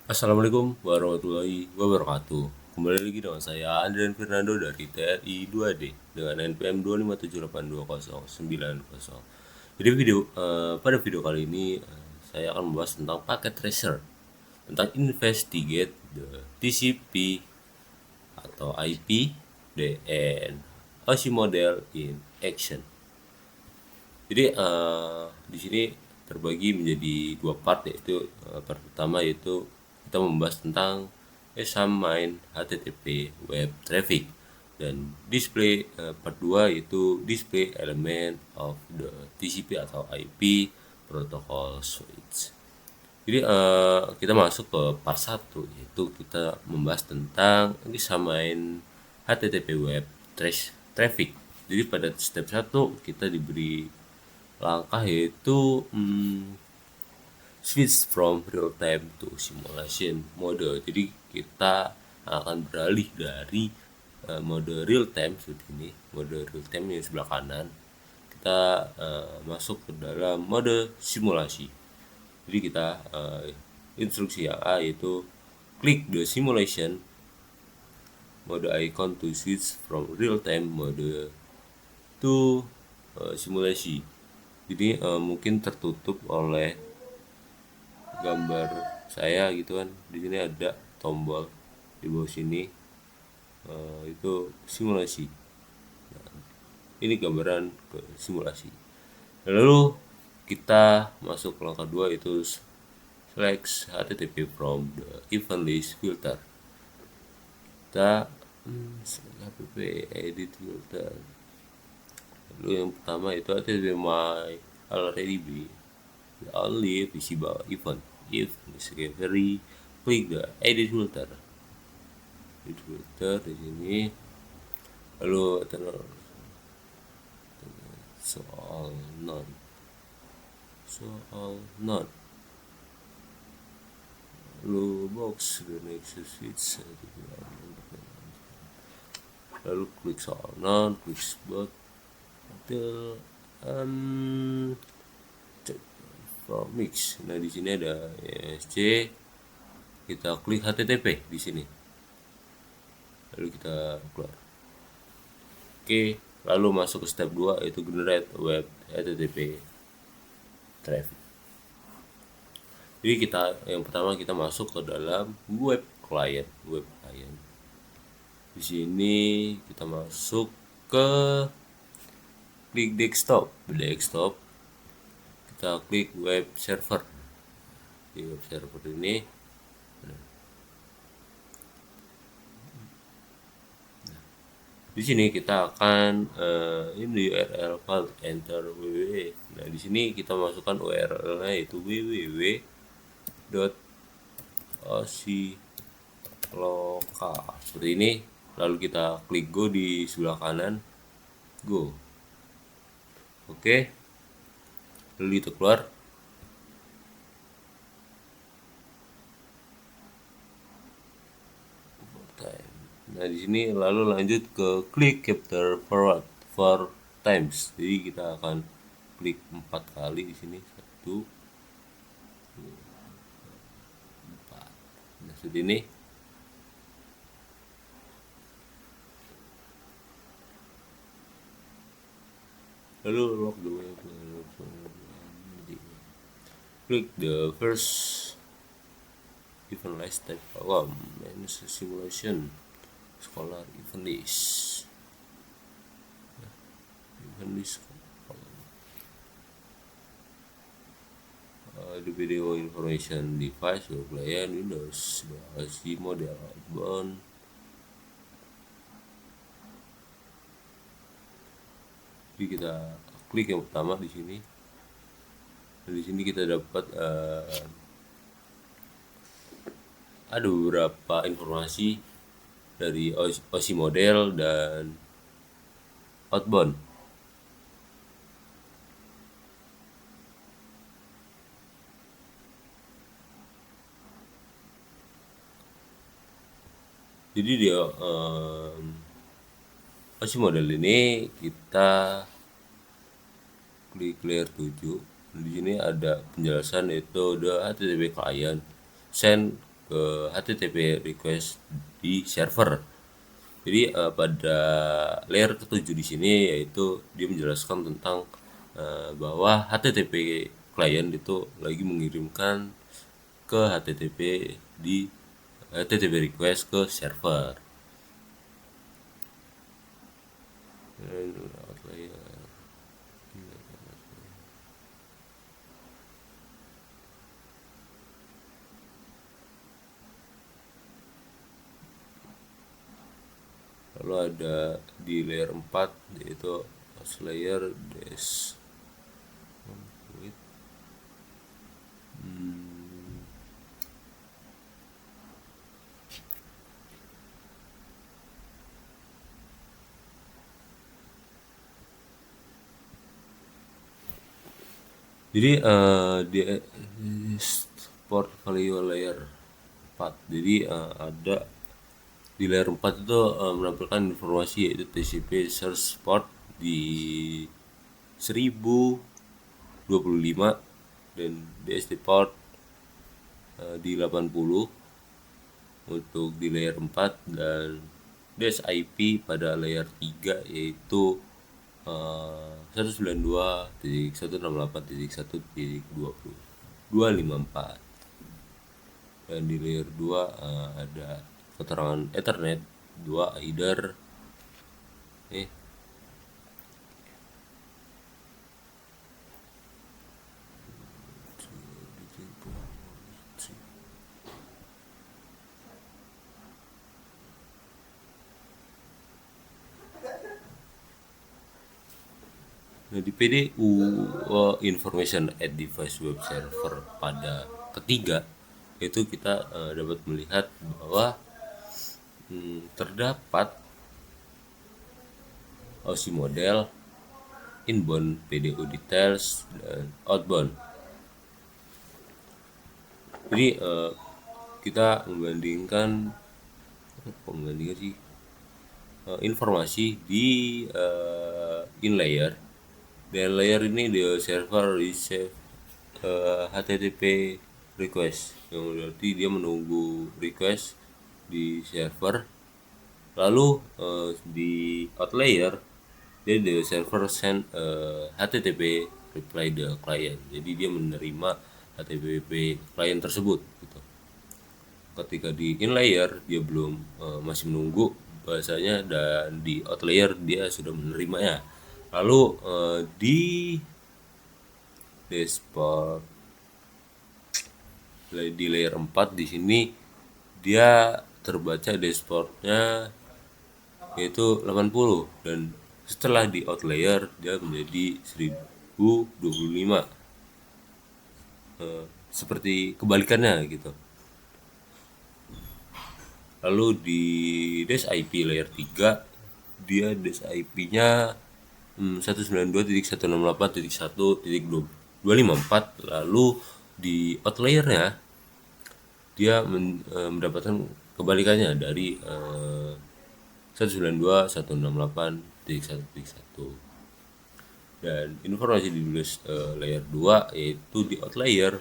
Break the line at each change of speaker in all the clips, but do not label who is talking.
Assalamualaikum warahmatullahi wabarakatuh. Kembali lagi dengan saya Andrian Fernando dari TRI 2D dengan NPM 257820900. Jadi pada video kali ini saya akan membahas tentang paket tracer, tentang investigate the TCP atau IP and OSI model in action. Jadi di sini terbagi menjadi dua part, yaitu part pertama yaitu kita membahas tentang examine HTTP web traffic, dan display part 2 yaitu display element of the TCP atau IP protocol switch. Jadi kita masuk ke part 1 yaitu kita membahas tentang examine HTTP web traffic. Jadi pada step 1 kita diberi langkah yaitu switch from real time to simulation mode. Jadi kita akan beralih dari mode real time seperti ini, mode real time yang sebelah kanan, kita masuk ke dalam mode simulasi. Jadi kita instruksi yang A yaitu klik the simulation mode icon to switch from real time mode to simulasi. Jadi mungkin tertutup oleh gambar saya gitu kan. Di sini ada tombol di bawah sini, itu simulasi. Nah, ini gambaran ke simulasi. Lalu kita masuk ke langkah 2 yaitu select HTTP from the event list filter. Kita HTTP edit filter. Lalu yang pertama itu HTTP my already be the only visible event. If discovery, klik the edit filter. Edit filter di sini. Lalu soal non. Lalu box the next switch. Lalu klik soal non, klik spot until for mix. Nah di sini ada ESC, kita klik HTTP di sini, lalu kita keluar. Oke, lalu masuk ke step 2 yaitu generate web HTTP traffic. Jadi yang pertama kita masuk ke dalam web client. Di sini kita masuk ke klik desktop. Kita klik web server. Di web server ini di sini kita akan ini URL file enter www. Nah di sini kita masukkan URL-nya yaitu www.oclocal seperti ini. Lalu kita klik go di sebelah kanan, go. Oke, lalu kita keluar. Nah di sini lalu lanjut ke klik capture forward 4 times. Jadi kita akan klik 4 kali di sini. 1, 2, 4. Nah seperti ini. Lalu lock the web. Klik the first event list type column and simulation scholar event list column. The video information device your client Windows OSI model outbound. Jadi kita klik yang pertama di sini. Dan di sini kita dapat ada beberapa informasi dari OSI model dan outbound. Jadi dia OSI model ini kita klik layer 7. Di sini ada penjelasan yaitu the HTTP client send ke HTTP request di server. Jadi pada layer ketujuh di sini yaitu dia menjelaskan tentang bahwa HTTP client itu lagi mengirimkan ke HTTP di HTTP request ke server. Lalu ada di layer 4 yaitu host layer des. Jadi di portfolio layer 4. Jadi ada di layer 4 itu menampilkan informasi yaitu TCP search port di 1025 dan DST port di 80 untuk di layer 4 dan DSIP pada layer 3 yaitu 192.168.1.254 dan di layer 2 ada keterangan Ethernet 2 either Nah, di PDU Information at Device Web Server pada ketiga itu kita dapat melihat bahwa terdapat OSI model, inbound PDU details, dan outbound. Jadi kita membandingkan informasi di in layer. Dan layer ini di server receive HTTP request, yang berarti dia menunggu request di server. Lalu di out layer dia di server send HTTP reply the client. Jadi dia menerima HTTP client tersebut gitu. Ketika di in layer dia belum masih menunggu bahasanya, dan di out layer dia sudah menerimanya. Lalu di dashboard di layer 4 di sini dia terbaca dashboardnya yaitu 80, dan setelah di out layer dia menjadi 1025, seperti kebalikannya gitu. Lalu di dash IP layer 3 dia dash IP-nya 192.168.1.254. Lalu di out layer-nya dia mendapatkan kebalikannya dari 192.168.1.1. Dan informasi di layer 2 yaitu di out layer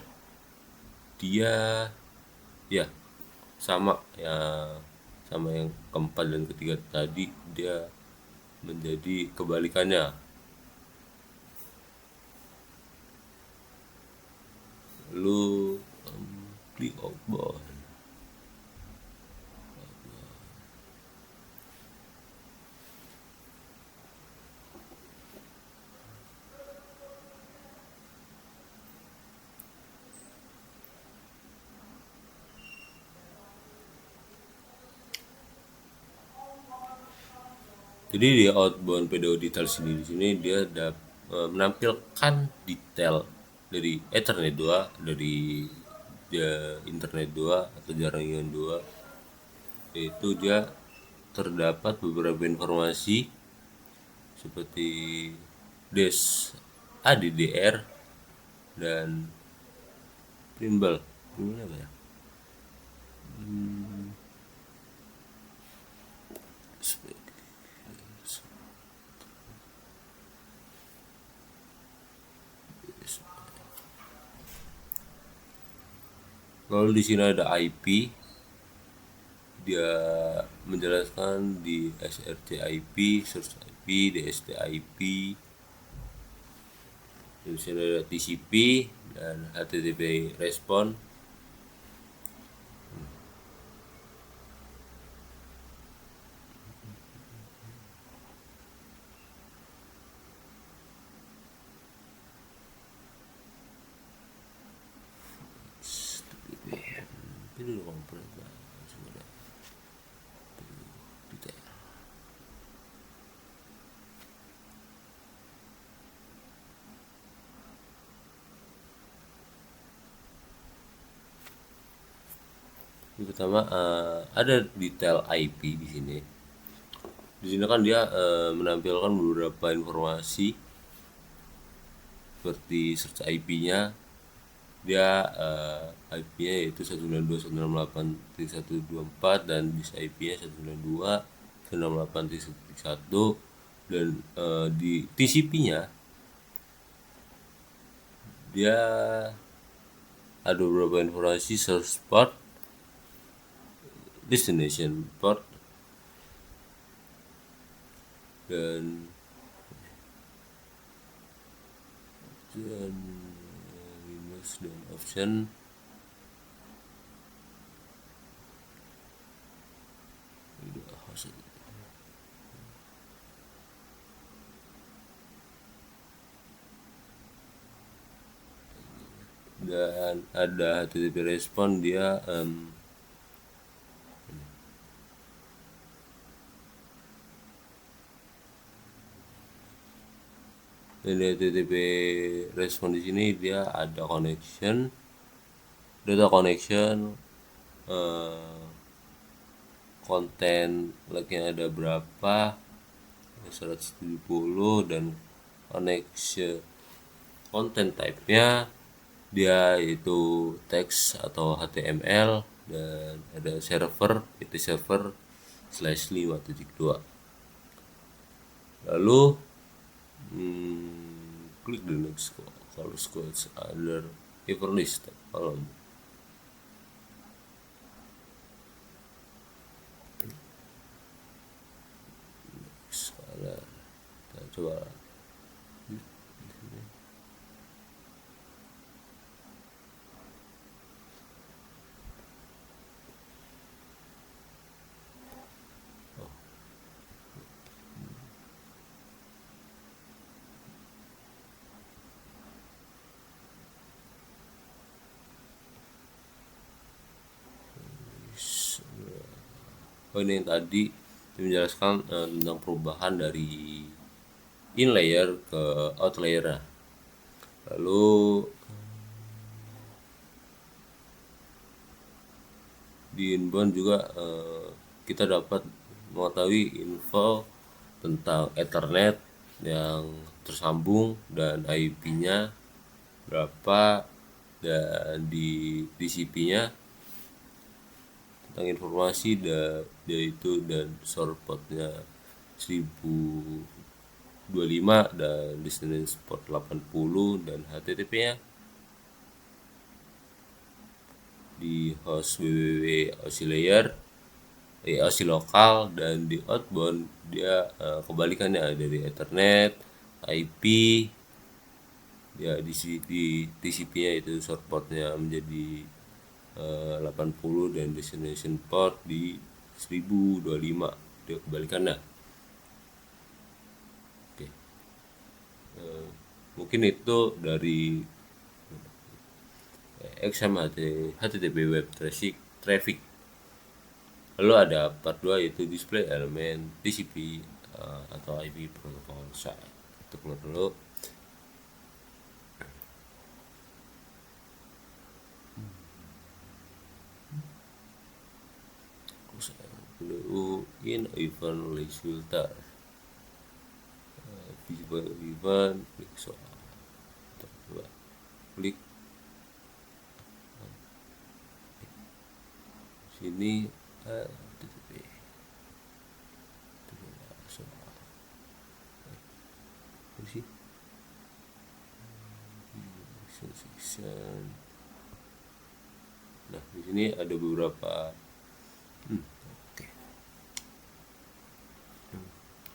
dia ya sama yang keempat dan ketiga tadi, dia menjadi kebalikannya. Lalu di outbound jadi di outbound PDO detail di sini dia menampilkan detail dari Ethernet 2, dari internet 2 atau jaringan 2, yaitu dia terdapat beberapa informasi seperti dash ADDR dan Primble apa ya? Lalu di sini ada IP, dia menjelaskan di src IP, source IP, DST IP, di sini ada TCP dan HTTP respon. Ini dulu komponen sebenarnya detail. Yang pertama ada detail IP di sini. Di sini kan dia menampilkan beberapa informasi seperti search IP-nya. Dia IP-nya yaitu 192.168.124 dan bis IP-nya 192.168.1 dan di TCP-nya dia ada beberapa informasi: source port, destination port, dan Windows dan option. Dan ada HTTP respon, dia dan di HTTP respon di sini dia ada connection, data connection, konten lagi ada berapa, 170, dan connection content type-nya dia itu teks atau HTML, dan ada server, itu server /5.2. Lalu klik the next kalau scrolls under Everlist column. Kita coba ini yang tadi menjelaskan tentang perubahan dari in layer ke out layer. Lalu di inbound juga kita dapat mengetahui info tentang Ethernet yang tersambung dan IP-nya berapa, dan di TCP-nya tentang informasi yaitu dan source port-nya 1025 dan destination port 80, dan HTTP-nya di host www OSI layer, OSI lokal, dan di outbound dia kebalikannya dari Ethernet, IP. Ya di TCP-nya itu source port-nya menjadi 80 dan destination port di 1025, dia kebalikannya. Oke. Mungkin itu dari HTTP web traffic. Lalu ada part 2 yaitu display element TCP atau IP protocol site. Itu keluar dulu. In event list filter, visible event, klik soal, coba klik sini HTTP soal sih section Nah, di sini ada beberapa oke.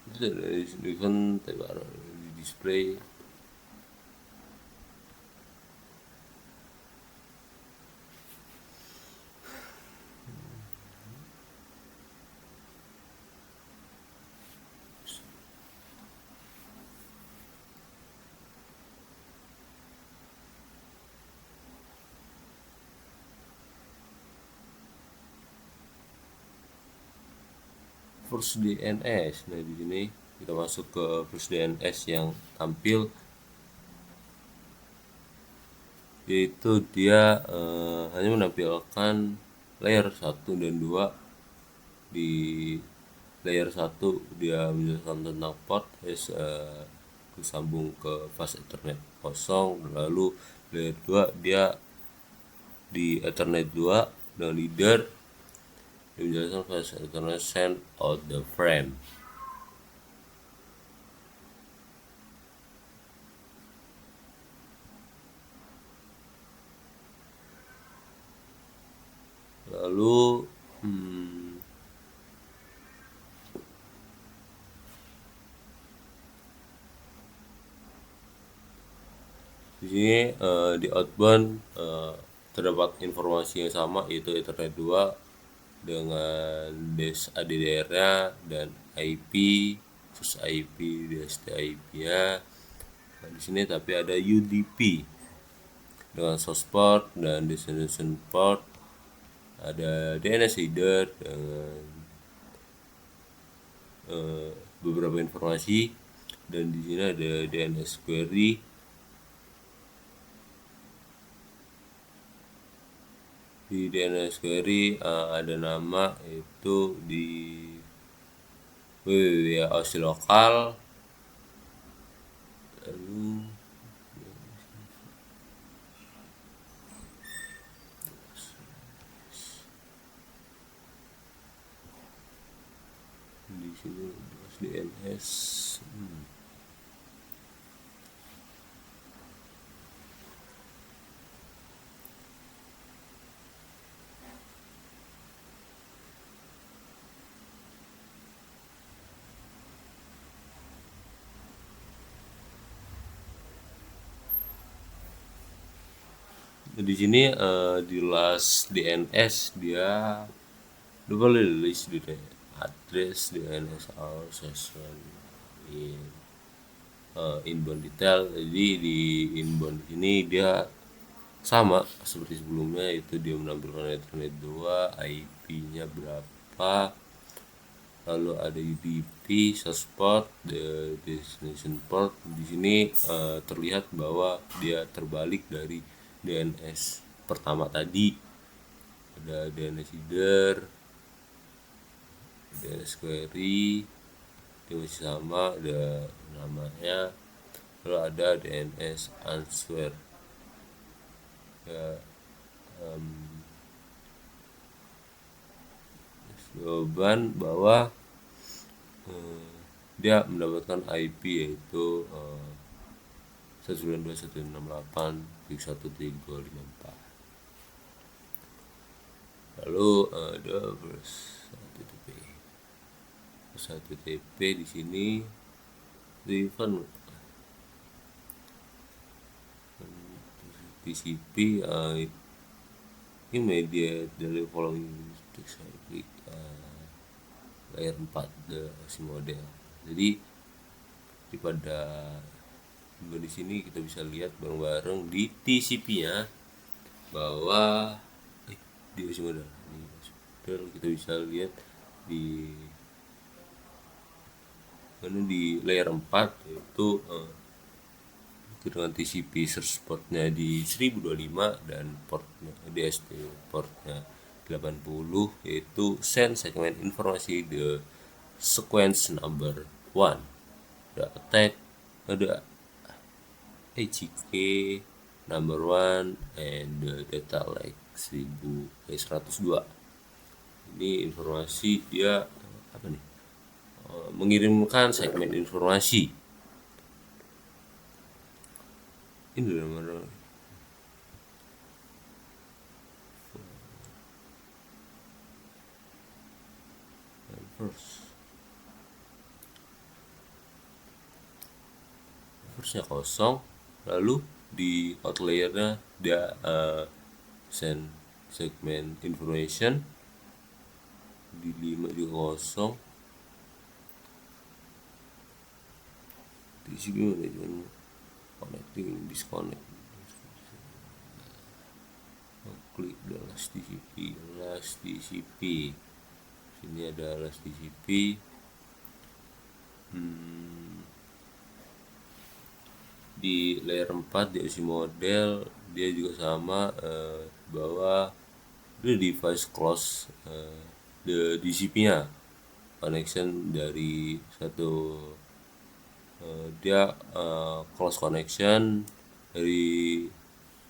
Itu dari kan di display. First DNS. Nah, di sini kita masuk ke first DNS yang tampil, yaitu dia hanya menampilkan layer 1 dan 2. Di layer 1 dia menjelaskan tentang port disambung ke fast ethernet kosong. Lalu layer 2 dia di ethernet 2 dan leader dia menjelaskan fast ethernet send out the frame. Lalu di sini di outbound terdapat informasi yang sama, yaitu Ethernet 2 dengan des ADDR-nya dan IP, terus IP, DST-IP-nya. Nah, di sini tapi ada UDP dengan source port dan destination port, ada DNS header dengan beberapa informasi, dan di sini ada DNS query. Di DNS query ada nama, itu di www.OSI lokal. Lalu di sini DNS. Di sini di last DNS dia boleh list di address DNS all session inbound detail. Jadi di inbound ini dia sama seperti sebelumnya, itu dia menampilkan Ethernet 2, IP-nya berapa, lalu ada UDP, source port, the destination port. Di sini terlihat bahwa dia terbalik dari DNS pertama tadi. Ada DNS header, DNS query, dia masih sama, ada namanya. Lalu ada DNS answer, ya, jawaban bahwa dia mendapatkan IP yaitu 192.168.1.354. Lalu ada HTTP di sini event TCP ini media dari following layer 4 si model. Jadi pada di sini kita bisa lihat bareng-bareng di TCP-nya bahwa di OSI model kita bisa lihat di layer 4, yaitu dengan TCP source portnya di 1025 dan portnya DST portnya 80, yaitu send segment informasi the sequence number 1. Ada attack, ada HK number 1 and the data like 102. Ini informasi dia apa nih? Mengirimkan segmen informasi. Ini nomor firstnya kosong, lalu di outlayernya dia send segment information, di 5 juga kosong, TCP management connecting disconnect, klik last TCP, sini ada last TCP. Di layer 4 di OSI model dia juga sama, bahwa the device close the DCP-nya connection dari satu, dia close connection dari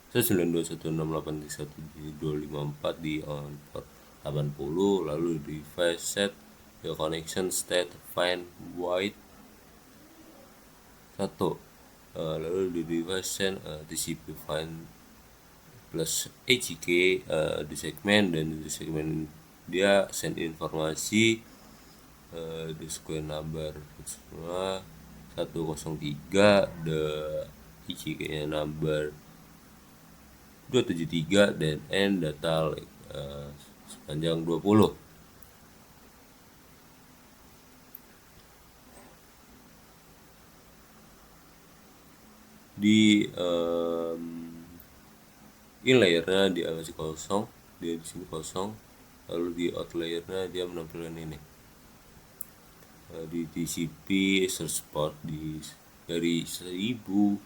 192.168.1.254 di on port 80, lalu device set the connection state find void 1, lalu di device send TCP find plus HK di segmen, dan di segmen dia send informasi di square number semua 103, the HK nya number 273, dan end data sepanjang 20. Di inlayernya dia masih kosong, dia di sini kosong, lalu di outlayernya dia menampilkan ini, di TCP search port dari 1025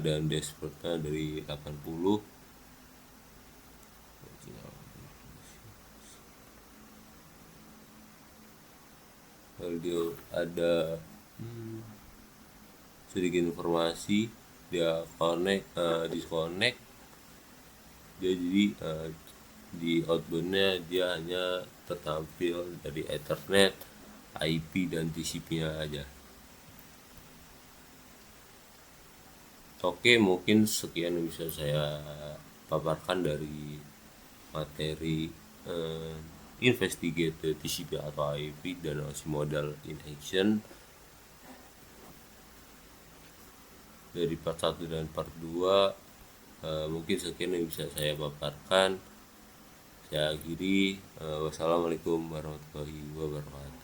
dan dashboardnya dari 80. Lalu dia ada sedikit informasi, dia disconnect, dia jadi di outboundnya dia hanya tertampil dari Ethernet, IP, dan TCP-nya aja. Oke, mungkin sekian yang bisa saya paparkan dari materi investigate TCP atau IP dan OSI model in action dari part 1 dan part 2. Mungkin sekian yang bisa saya paparkan. Saya akhiri. Wassalamualaikum warahmatullahi wabarakatuh.